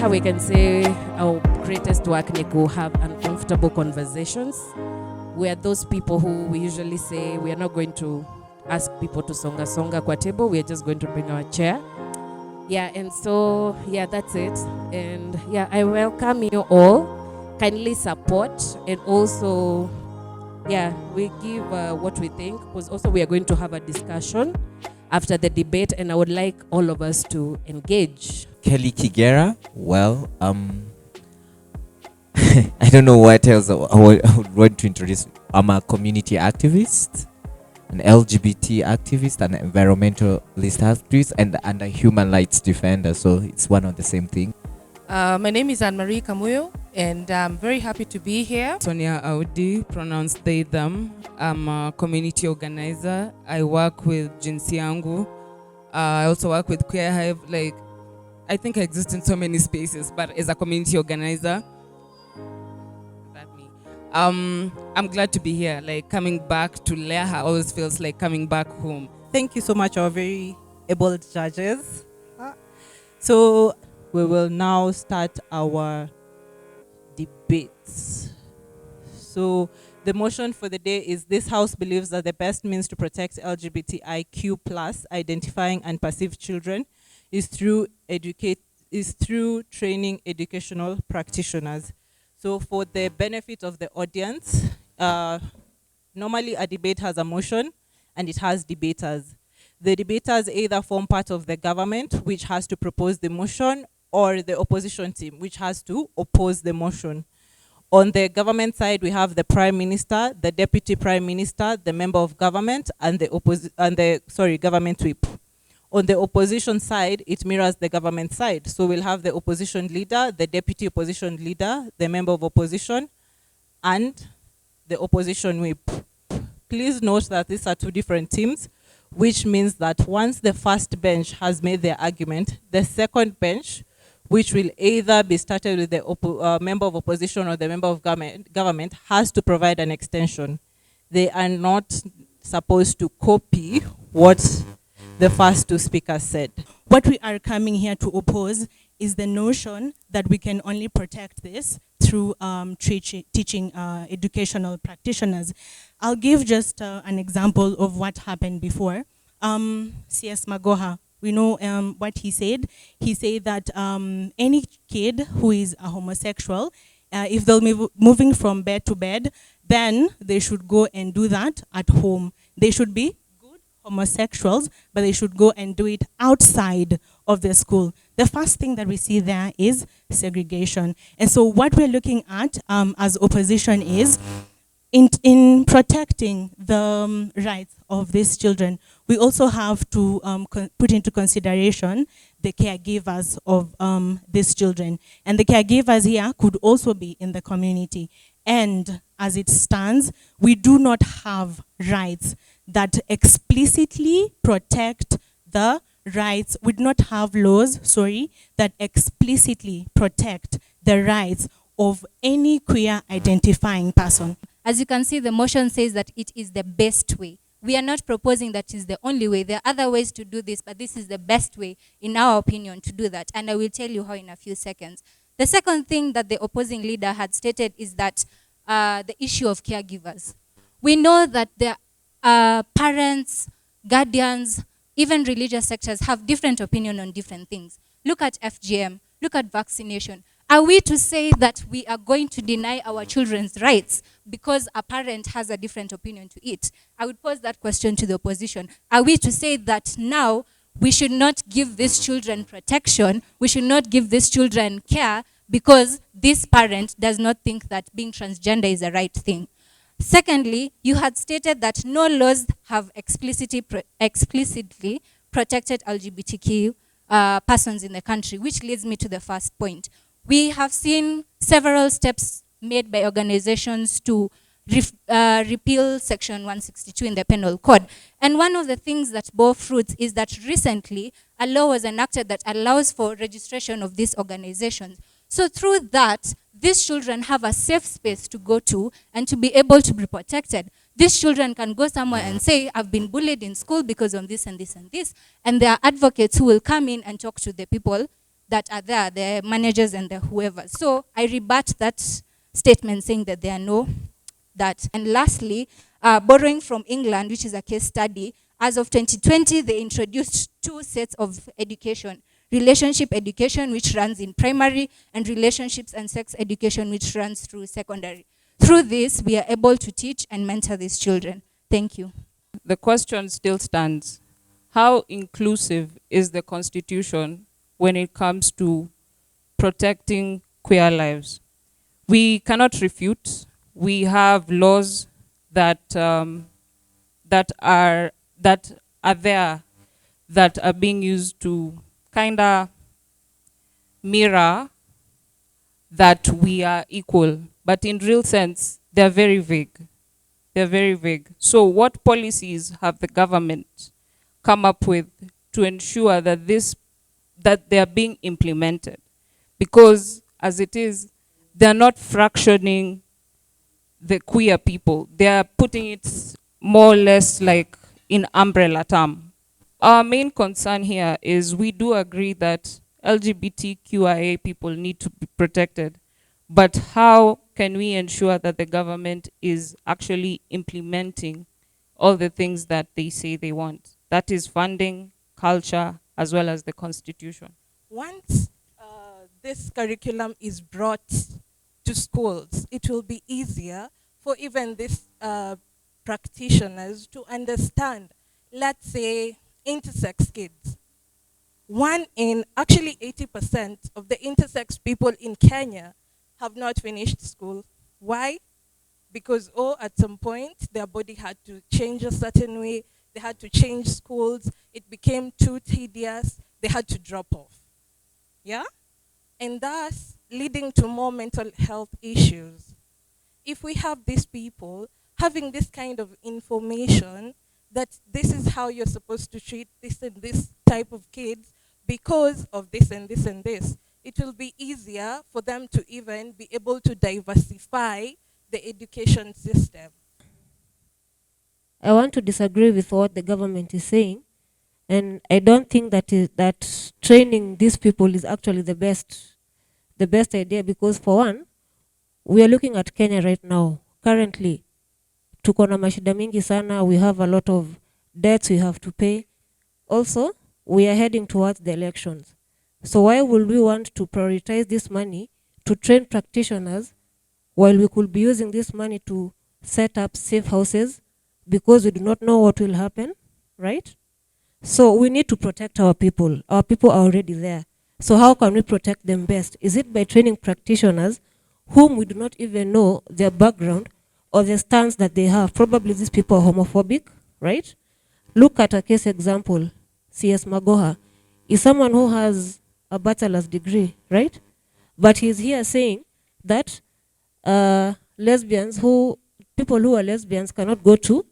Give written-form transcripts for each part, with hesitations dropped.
Leha, we can say our greatest work is to have uncomfortable conversations. We are those people who we usually say we are not going to ask people to songa kwa table. We are just going to bring our chair. Yeah, and so, yeah, that's it. And yeah, I welcome you all. Kindly support, and also, yeah, we give what we think, because also we are going to have a discussion after the debate, and I would like all of us to engage. Kelly Kigera, well, I don't know what else I would want to introduce. I'm a community activist, an LGBT activist, an environmentalist activist, and a human rights defender. So it's one of the same thing. My name is Anne-Marie Kamuyo, and I'm very happy to be here. Sonia Audi, pronouns they, them. I'm a community organizer. I work with Jinsi Yangu. I also work with Queer Hive. Like, I think I exist in so many spaces, but as a community organizer, that me. I'm glad to be here. Like, coming back to Leha always feels like coming back home. Thank you so much, our very able judges. So we will now start our debates. So the motion for the day is: this House believes that the best means to protect LGBTIQ plus identifying and perceived children is through training educational practitioners. So for the benefit of the audience, normally a debate has a motion and it has debaters. The debaters either form part of the government, which has to propose the motion, or the opposition team, which has to oppose the motion. On the government side, we have the Prime Minister, the Deputy Prime Minister, the Member of Government, and the Government Whip. On the opposition side, it mirrors the government side. So we'll have the opposition leader, the Deputy Opposition Leader, the Member of Opposition, and the Opposition Whip. Please note that these are two different teams, which means that once the first bench has made their argument, the second bench, which will either be started with the member of opposition or the member of government, has to provide an extension. They are not supposed to copy what the first two speakers said. What we are coming here to oppose is the notion that we can only protect this through teaching educational practitioners. I'll give just an example of what happened before. CS Maghoha, we know what he said. He said that any kid who is a homosexual, if they'll be moving from bed to bed, then they should go and do that at home. They should be good homosexuals, but they should go and do it outside of the school. The first thing that we see there is segregation. And so what we're looking at as opposition is, in protecting the rights of these children, we also have to put into consideration the caregivers of these children. And the caregivers here could also be in the community. And as it stands, we do not have rights that explicitly protect the rights. We do not have laws, that explicitly protect the rights of any queer identifying person. As you can see, the motion says that it is the best way. We are not proposing that is the only way. There are other ways to do this, but this is the best way, in our opinion, to do that. And I will tell you how in a few seconds. The second thing that the opposing leader had stated is that the issue of caregivers. We know that the parents, guardians, even religious sectors have different opinion on different things. Look at FGM, look at vaccination. Are we to say that we are going to deny our children's rights because a parent has a different opinion to it? I would pose that question to the opposition. Are we to say that now we should not give these children protection, we should not give these children care because this parent does not think that being transgender is the right thing? Secondly, you had stated that no laws have explicitly protected LGBTQ persons in the country, which leads me to the first point. We have seen several steps made by organizations to repeal Section 162 in the Penal Code. And one of the things that bore fruits is that recently a law was enacted that allows for registration of these organizations. So through that, these children have a safe space to go to and to be able to be protected. These children can go somewhere and say, I've been bullied in school because of this and this and this. And there are advocates who will come in and talk to the people that are there, the managers and the whoever. So I rebut that statement saying that there are no that. And lastly, borrowing from England, which is a case study, as of 2020, they introduced 2 sets of education: relationship education, which runs in primary, and relationships and sex education, which runs through secondary. Through this, we are able to teach and mentor these children. Thank you. The question still stands. How inclusive is the Constitution when it comes to protecting queer lives? We cannot refute. We have laws that that are there, that are being used to kind of mirror that we are equal, but in real sense, they're very vague. They're very vague. So what policies have the government come up with to ensure that that they are being implemented? Because as it is, they're not fractioning the queer people. They are putting it more or less like in umbrella term. Our main concern here is we do agree that LGBTQIA people need to be protected, but how can we ensure that the government is actually implementing all the things that they say they want? That is funding, culture, as well as the Constitution. Once this curriculum is brought to schools, it will be easier for even these practitioners to understand, let's say, intersex kids. Actually 80% of the intersex people in Kenya have not finished school. Why? Because at some point their body had to change a certain way, they had to change schools, it became too tedious, they had to drop off. Yeah? And thus leading to more mental health issues. If we have these people having this kind of information that this is how you're supposed to treat this and this type of kids because of this and this and this, it will be easier for them to even be able to diversify the education system. I want to disagree with what the government is saying, and I don't think that training these people is actually the best idea, because for one, we are looking at Kenya right now. Currently, tuko na mashida mingi sana, we have a lot of debts we have to pay. Also, we are heading towards the elections. So why would we want to prioritize this money to train practitioners while we could be using this money to set up safe houses, because we do not know what will happen, right? So we need to protect our people. Our people are already there. So how can we protect them best? Is it by training practitioners whom we do not even know their background or the stance that they have? Probably these people are homophobic, right? Look at a case example. CS Maghoha is someone who has a bachelor's degree, right? But he's here saying that people who are lesbians cannot go to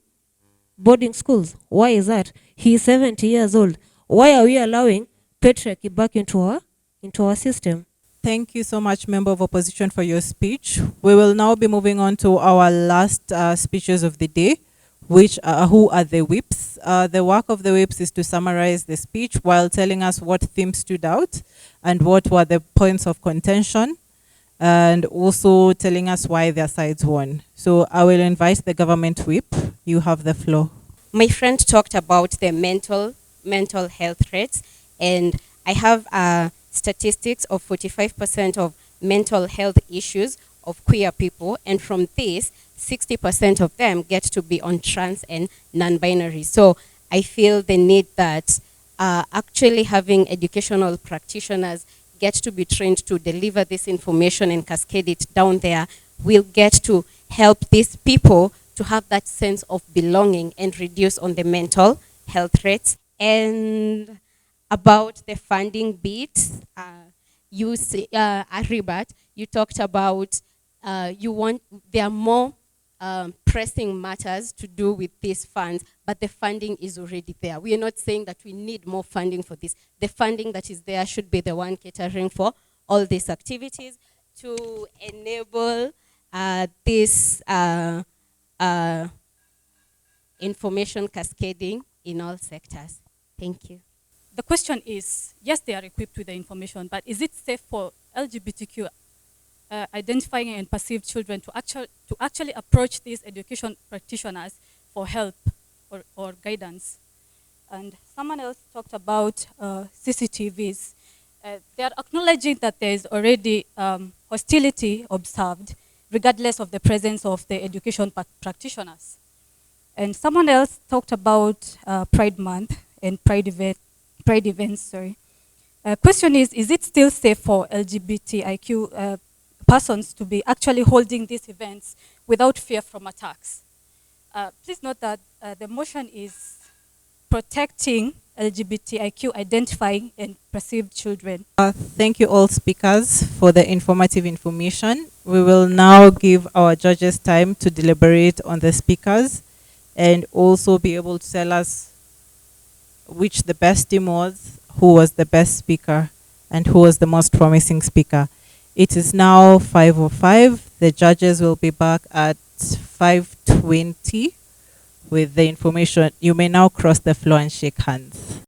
boarding schools. Why is that? He is 70 years old. Why are we allowing patriarchy back into our system? Thank you so much, Member of Opposition, for your speech. We will now be moving on to our last speeches of the day, which who are the whips. The work of the whips is to summarize the speech while telling us what themes stood out and what were the points of contention, and also telling us why their sides won. So I will invite the government whip. You have the floor. My friend talked about the mental health rates, and I have statistics of 45% of mental health issues of queer people, and from this, 60% of them get to be on trans and non-binary. So I feel the need that actually having educational practitioners get to be trained to deliver this information and cascade it down there will get to help these people to have that sense of belonging and reduce on the mental health rates. And about the funding bit, you say, Aribat, you talked about there are more pressing matters to do with these funds, but the funding is already there. We are not saying that we need more funding for this. The funding that is there should be the one catering for all these activities to enable this information cascading in all sectors. Thank you. the question is, yes, they are equipped with the information, but is it safe for LGBTQ identifying and perceived children to actually approach these education practitioners for help or guidance? And someone else talked about CCTVs. They are acknowledging that there is already hostility observed regardless of the presence of the education practitioners. And someone else talked about Pride Month and Pride events, sorry. Question is it still safe for LGBTIQ persons to be actually holding these events without fear from attacks? Please note that the motion is protecting LGBTIQ identifying and perceived children. Thank you all speakers for the informative information. We will now give our judges time to deliberate on the speakers and also be able to tell us which the best team was, who was the best speaker, and who was the most promising speaker. It is now 5:05. The judges will be back at 5:20 with the information. You may now cross the floor and shake hands.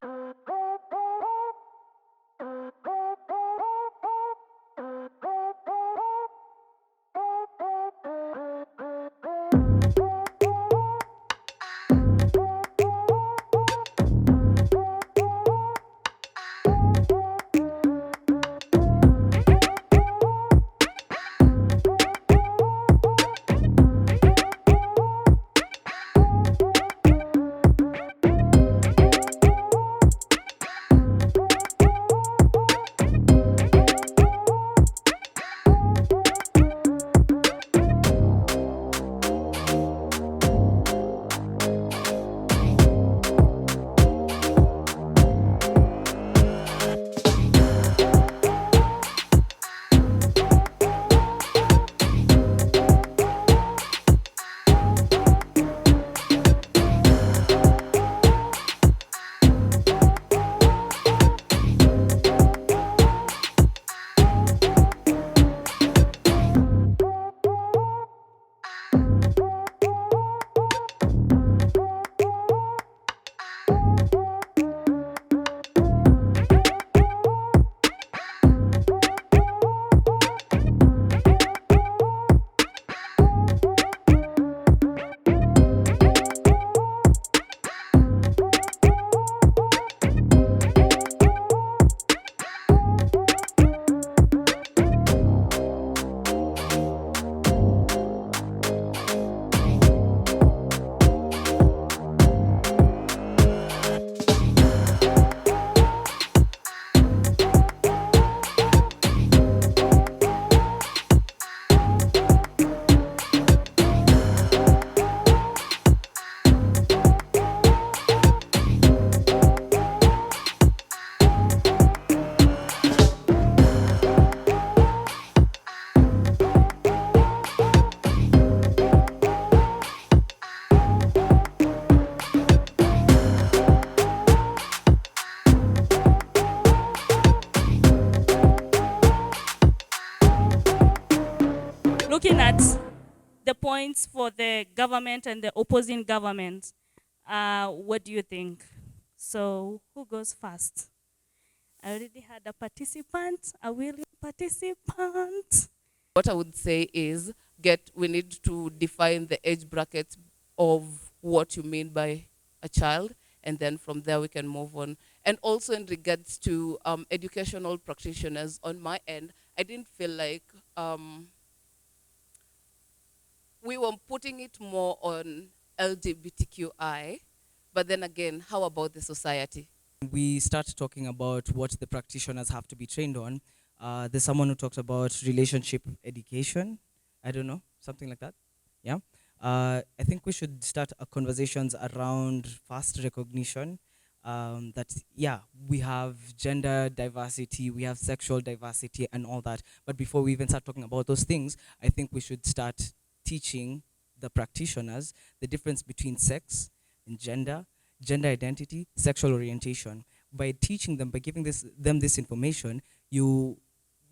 Looking at the points for the government and the opposing government, what do you think? So who goes first? I already had a participant, a willing participant. What I would say is we need to define the age bracket of what you mean by a child, and then from there we can move on. And also in regards to educational practitioners, on my end, I didn't feel like we were putting it more on LGBTQI, but then again, how about the society? We start talking about what the practitioners have to be trained on. There's someone who talked about relationship education. I don't know, something like that. Yeah. I think we should start conversations around fast recognition. That, yeah, we have gender diversity, we have sexual diversity and all that. But before we even start talking about those things, I think we should start teaching the practitioners the difference between sex and gender identity, sexual orientation. By teaching them, by giving them this information, you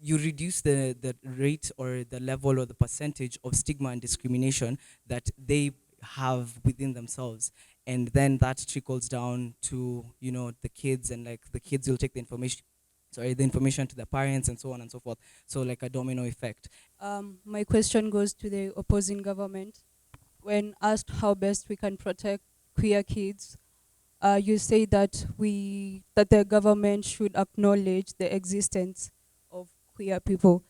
reduce the rate or the level or the percentage of stigma and discrimination that they have within themselves. and then that trickles down to, you know, the kids, and like the kids will take the information to the parents, and so on and so forth. So like a domino effect. My question goes to the opposing government. When asked how best we can protect queer kids, you say that the government should acknowledge the existence of queer people.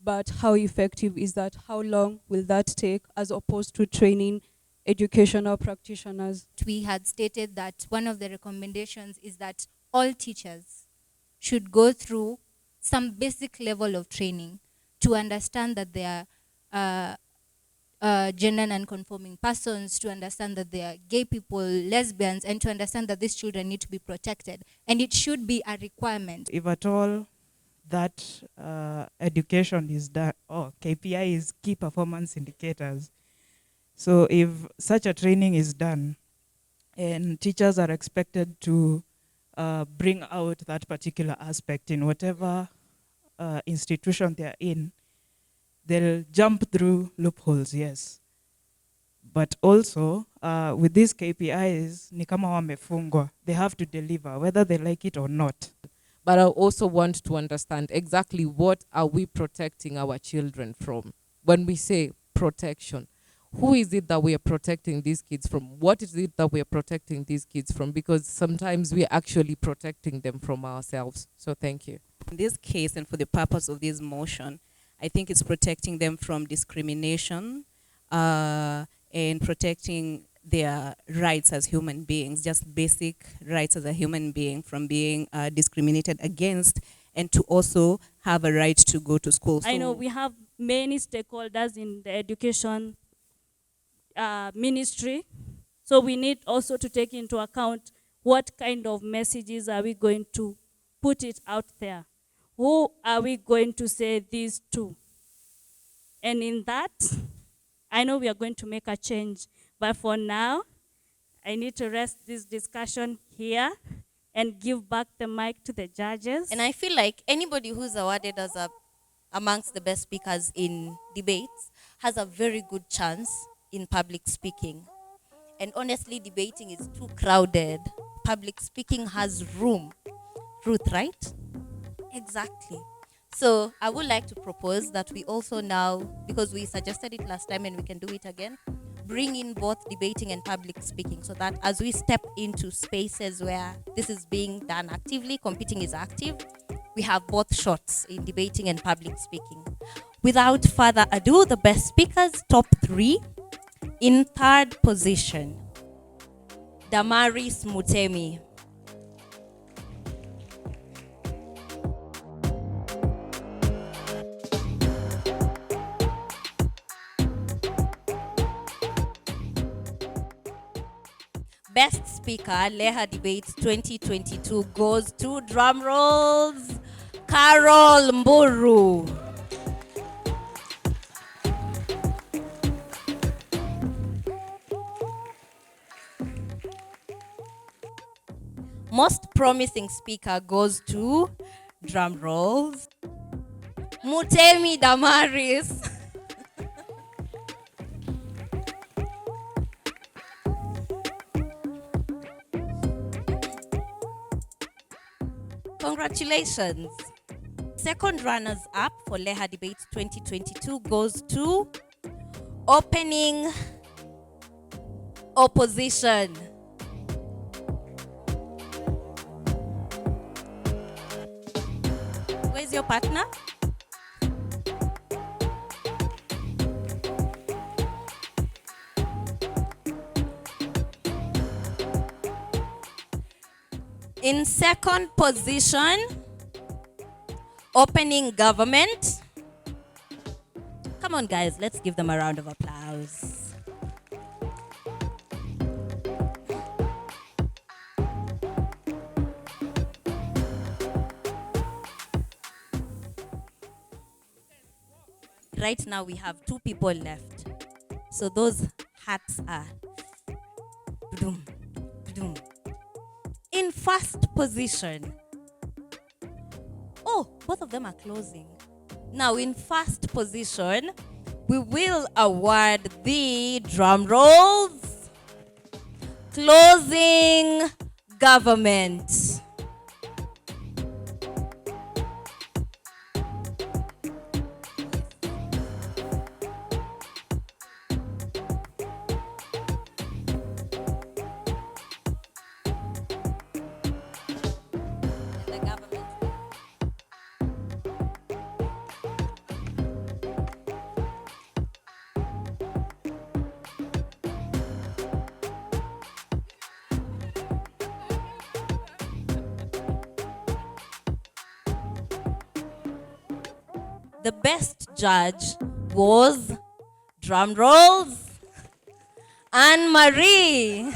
But how effective is that? How long will that take, as opposed to training educational practitioners? We had stated that one of the recommendations is that all teachers should go through some basic level of training to understand that they are gender non-conforming persons, to understand that they are gay people, lesbians, and to understand that these children need to be protected. And it should be a requirement. If at all that education is done, KPI is key performance indicators. So if such a training is done and teachers are expected to bring out that particular aspect in whatever institution they're in, they'll jump through loopholes, yes. But also, with these KPIs, ni kama wamefungwa. They have to deliver, whether they like it or not. But I also want to understand exactly what are we protecting our children from. When we say protection, who is it that we are protecting these kids from? What is it that we are protecting these kids from? Because sometimes we are actually protecting them from ourselves. So thank you. In this case, and for the purpose of this motion, I think it's protecting them from discrimination and protecting their rights as human beings, just basic rights as a human being from being discriminated against, and to also have a right to go to school. I know we have many stakeholders in the education ministry, so we need also to take into account what kind of messages are we going to put it out there. Who are we going to say these to? And in that, I know we are going to make a change. But for now, I need to rest this discussion here and give back the mic to the judges. And I feel like anybody who's awarded as amongst the best speakers in debates has a very good chance in public speaking. And honestly, debating is too crowded. Public speaking has room. Ruth, right? Exactly. So I would like to propose that we also now, because we suggested it last time and we can do it again, bring in both debating and public speaking, so that as we step into spaces where this is being done actively, competing is active, we have both shots in debating and public speaking. Without further ado, the best speakers, top 3. In third position, Damaris Mutemi. Best Speaker, Leha Debates 2022 goes to, drum rolls, Carol Mburu. Most Promising Speaker goes to, drum rolls, Mutemi Damaris. Congratulations. Second runners up for Leha Debates 2022 goes to Opening Opposition. Where's your partner? In second position, Opening Government. Come on, guys, let's give them a round of applause. Right now, we have 2 people left. So those hats are dum, dum. In first position. Oh, both of them are closing. Now, in first position, we will award the, drum rolls, Closing government. The best judge was, drum rolls, Anne-Marie.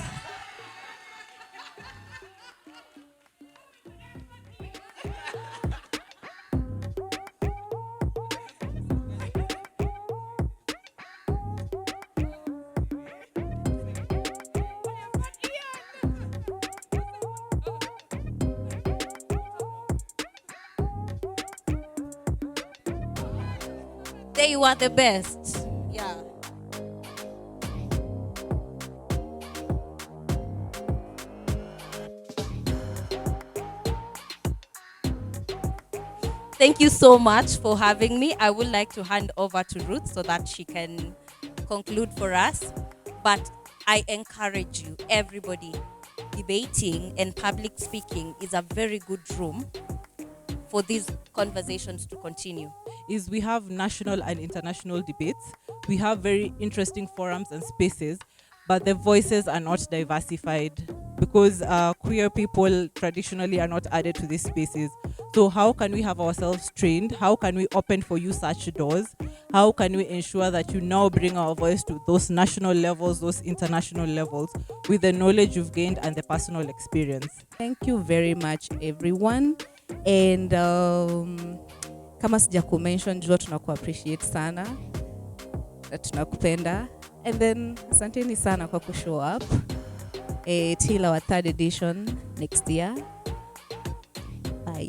They were the best. Yeah. Thank you so much for having me. I would like to hand over to Ruth so that she can conclude for us. But I encourage you, everybody, debating and public speaking is a very good room for these conversations to continue. Is we have national and international debates. We have very interesting forums and spaces, but the voices are not diversified because queer people traditionally are not added to these spaces. So how can we have ourselves trained? How can we open for you such doors? How can we ensure that you now bring our voice to those national levels, those international levels, with the knowledge you've gained and the personal experience? Thank you very much, everyone. And kama sija kumention, jua tunaku appreciate sana, tunakupenda. And then asanteni sana kwa kushow up till our 3rd edition next year. Bye.